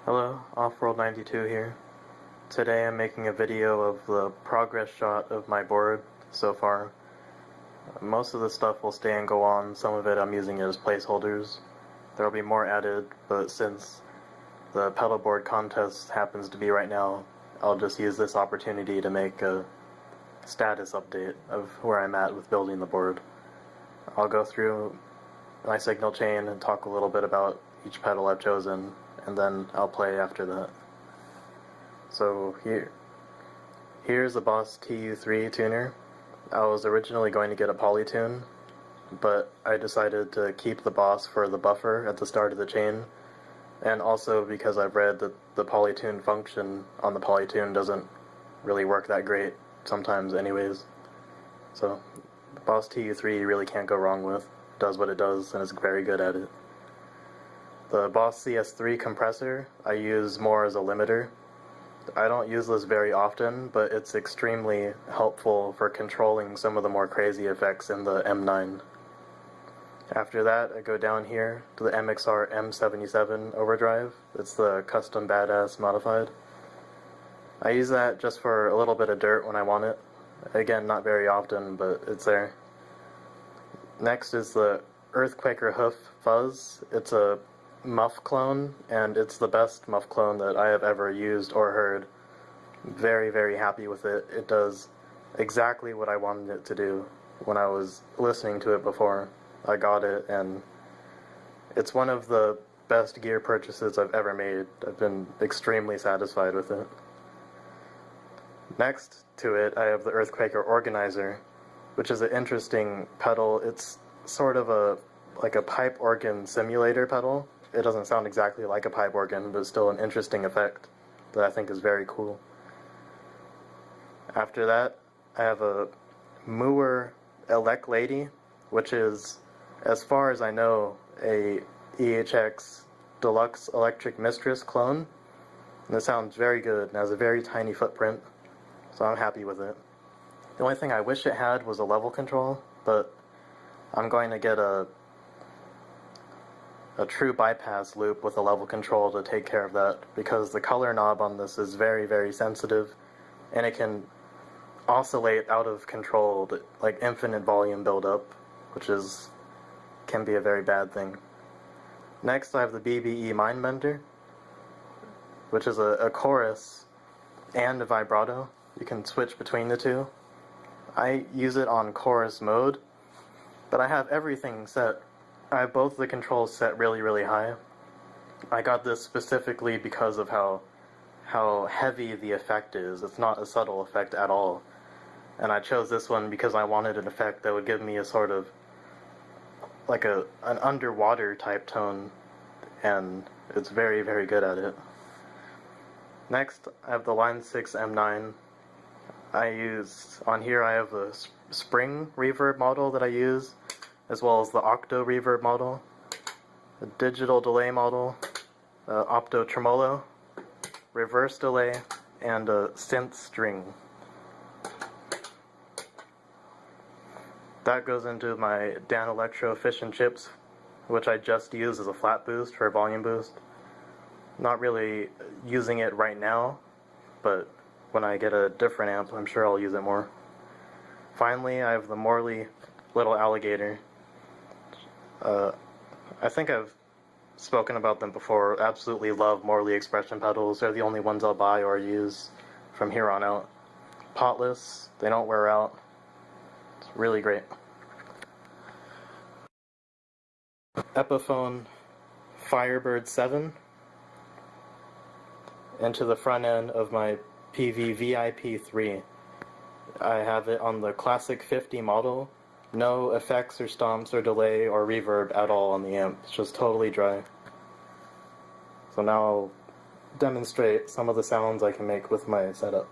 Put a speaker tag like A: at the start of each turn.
A: Hello, Offworld92 here. Today I'm making a video of the progress shot of my board so far. Most of the stuff will stay and go on, some of it I'm using as placeholders. There will be more added, but since the pedalboard contest happens to be right now, I'll just use this opportunity to make a status update of where I'm at with building the board. I'll go through my signal chain and talk a little bit about each pedal I've chosen, and then I'll play after that. So here's the Boss TU3 tuner. I was originally going to get a polytune, but I decided to keep the Boss for the buffer at the start of the chain, and also because I've read that the polytune function on the polytune doesn't really work that great sometimes anyways. So the Boss TU3 you really can't go wrong with. It does what it does and is very good at it. The Boss CS3 compressor I use more as a limiter. I don't use this very often, but it's extremely helpful for controlling some of the more crazy effects in the M9. After that, I go down here to the MXR M77 overdrive. It's the custom badass modified. I use that just for a little bit of dirt when I want it. Again, not very often, but it's there. Next is the Earthquaker Hoof Fuzz. It's a muff clone, and it's the best muff clone that I have ever used or heard. Very, very happy with it. It does exactly what I wanted it to do when I was listening to it before I got it, and it's one of the best gear purchases I've ever made. I've been extremely satisfied with it. Next to it, I have the Earthquaker Organizer, which is an interesting pedal. It's sort of like a pipe organ simulator pedal. It doesn't sound exactly like a pipe organ, but it's still an interesting effect that I think is very cool. After that, I have a Mooer Eleclady, which is, as far as I know, a EHX Deluxe Electric Mistress clone. And it sounds very good and has a very tiny footprint, so I'm happy with it. The only thing I wish it had was a level control, but I'm going to get a true bypass loop with a level control to take care of that, because the color knob on this is very, very sensitive, and it can oscillate out of control, like infinite volume buildup, which can be a very bad thing. Next I have the BBE Mindbender, which is a chorus and a vibrato. You can switch between the two. I use it on chorus mode, but I have everything set. I have both the controls set really, really high. I got this specifically because of how heavy the effect is. It's not a subtle effect at all. And I chose this one because I wanted an effect that would give me a sort of like an underwater type tone, and it's very, very good at it. Next, I have the Line 6 M9. On here I have the spring reverb model that I use, as well as the octo reverb model, a digital delay model, opto tremolo, reverse delay, and a synth string. That goes into my Danelectro fish and chips, which I just use as a flat boost for a volume boost. Not really using it right now, but when I get a different amp, I'm sure I'll use it more. Finally, I have the Morley little Alligator. I think I've spoken about them before. Absolutely love Morley expression pedals. They're the only ones I'll buy or use from here on out. Potless, they don't wear out. It's really great. Epiphone Firebird 7 into the front end of my PV VIP3. I have it on the Classic 50 model. No effects or stomps or delay or reverb at all on the amp. It's just totally dry. So now I'll demonstrate some of the sounds I can make with my setup.